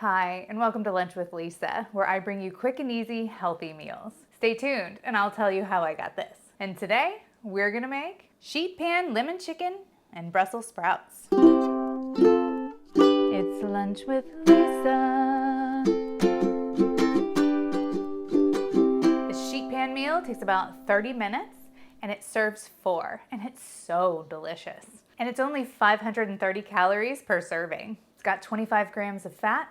Hi, and welcome to Lunch with Lisa, where I bring you quick and easy, healthy meals. Stay tuned, and I'll tell you how I got this. And today, we're gonna make sheet pan lemon chicken and Brussels sprouts. It's Lunch with Lisa. This sheet pan meal takes about 30 minutes, and it serves 4, and it's so delicious. And it's only 530 calories per serving. It's got 25 grams of fat,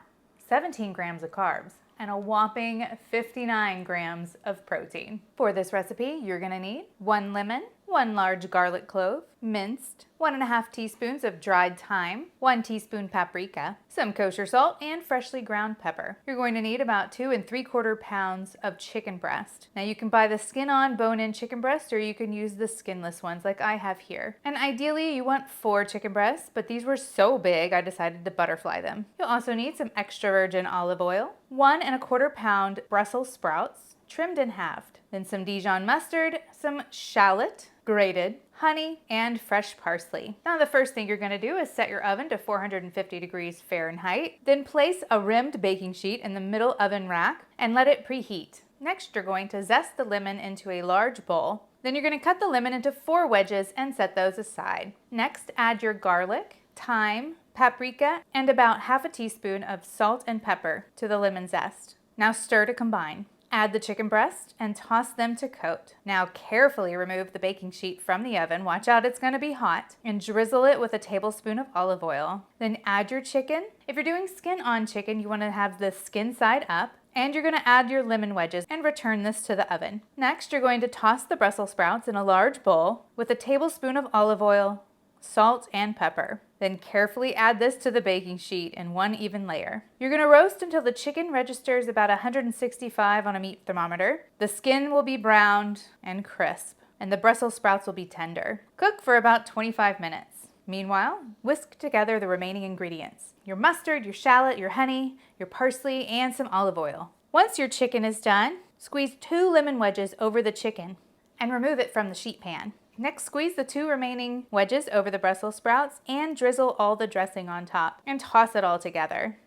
17 grams of carbs, and a whopping 59 grams of protein. For this recipe, you're gonna need 1 lemon, 1 large garlic clove, minced, 1.5 teaspoons of dried thyme, 1 teaspoon paprika, some kosher salt, and freshly ground pepper. You're going to need about 2 3/4 pounds of chicken breast. Now you can buy the skin-on, bone-in chicken breast, or you can use the skinless ones like I have here. And ideally you want 4 chicken breasts, but these were so big I decided to butterfly them. You'll also need some extra virgin olive oil, 1 1/4 pound Brussels sprouts, trimmed and halved, then some Dijon mustard, some shallot, grated, honey, and fresh parsley. Now the first thing you're gonna do is set your oven to 450 degrees Fahrenheit, then place a rimmed baking sheet in the middle oven rack and let it preheat. Next, you're going to zest the lemon into a large bowl. Then you're gonna cut the lemon into 4 wedges and set those aside. Next, add your garlic, thyme, paprika, and about 1/2 teaspoon of salt and pepper to the lemon zest. Now stir to combine. Add the chicken breast and toss them to coat. Now carefully remove the baking sheet from the oven, watch out it's gonna be hot, and drizzle it with a tablespoon of olive oil. Then add your chicken. If you're doing skin-on chicken, you wanna have the skin side up, and you're gonna add your lemon wedges and return this to the oven. Next, you're going to toss the Brussels sprouts in a large bowl with a tablespoon of olive oil, salt, and pepper. Then carefully add this to the baking sheet in one even layer. You're gonna roast until the chicken registers about 165 on a meat thermometer. The skin will be browned and crisp, and the Brussels sprouts will be tender. Cook for about 25 minutes. Meanwhile, whisk together the remaining ingredients: your mustard, your shallot, your honey, your parsley, and some olive oil. Once your chicken is done, squeeze 2 lemon wedges over the chicken and remove it from the sheet pan. Next, squeeze the 2 remaining wedges over the Brussels sprouts and drizzle all the dressing on top and toss it all together.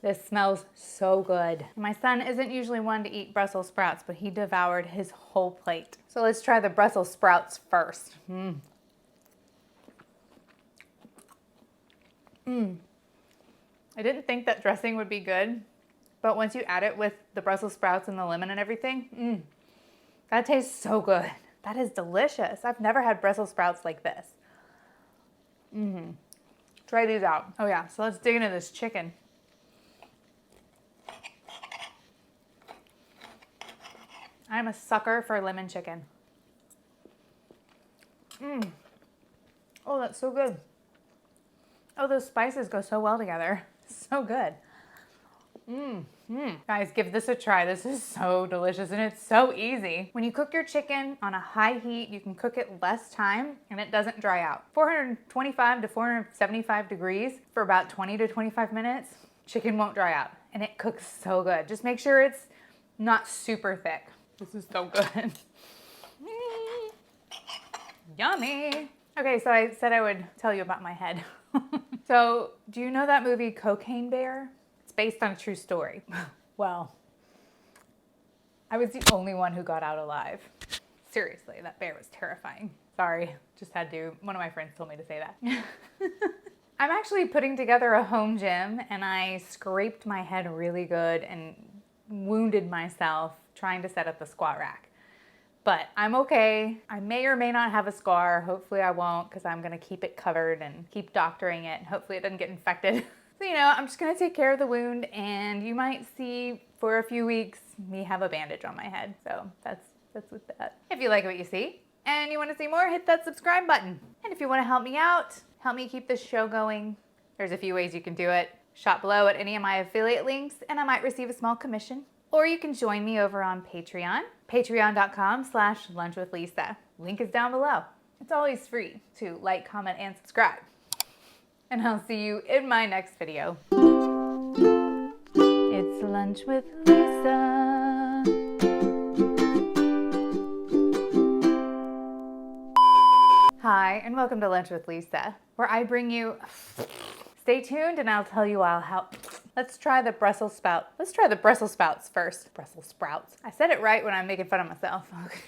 This smells so good. My son isn't usually one to eat Brussels sprouts, but he devoured his whole plate. So let's try the Brussels sprouts first. I didn't think that dressing would be good, but once you add it with the Brussels sprouts and the lemon and everything, that tastes so good. That is delicious. I've never had Brussels sprouts like this. Try these out. Oh yeah, so let's dig into this chicken. I'm a sucker for lemon chicken. Oh, that's so good. Oh, those spices go so well together. So good. Guys, give this a try. This is so delicious and it's so easy. When you cook your chicken on a high heat, you can cook it less time and it doesn't dry out. 425 to 475 degrees for about 20 to 25 minutes, chicken won't dry out and it cooks so good. Just make sure it's not super thick. This is so good. Yummy. Okay, so I said I would tell you about my head. So, do you know that movie Cocaine Bear? Based on a true story. Well, I was the only one who got out alive. Seriously, that bear was terrifying. Sorry, just had to. One of my friends told me to say that. I'm actually putting together a home gym and I scraped my head really good and wounded myself trying to set up the squat rack. But I'm okay. I may or may not have a scar. Hopefully I won't, because I'm gonna keep it covered and keep doctoring it. Hopefully it doesn't get infected. So, you know, I'm just gonna take care of the wound and you might see for a few weeks me have a bandage on my head. So that's with that. If you like what you see and you wanna see more, hit that subscribe button. And if you wanna help me out, help me keep this show going, there's a few ways you can do it. Shop below at any of my affiliate links and I might receive a small commission. Or you can join me over on Patreon, patreon.com/lunchwithlisa. Link is down below. It's always free to like, comment, and subscribe. And I'll see you in my next video. It's Lunch with Lisa. Hi, and welcome to Lunch with Lisa, where I bring you... Stay tuned and I'll tell you all how. Let's try the Brussels sprout. Let's try the Brussels sprouts first. Brussels sprouts. I said it right when I'm making fun of myself. Okay.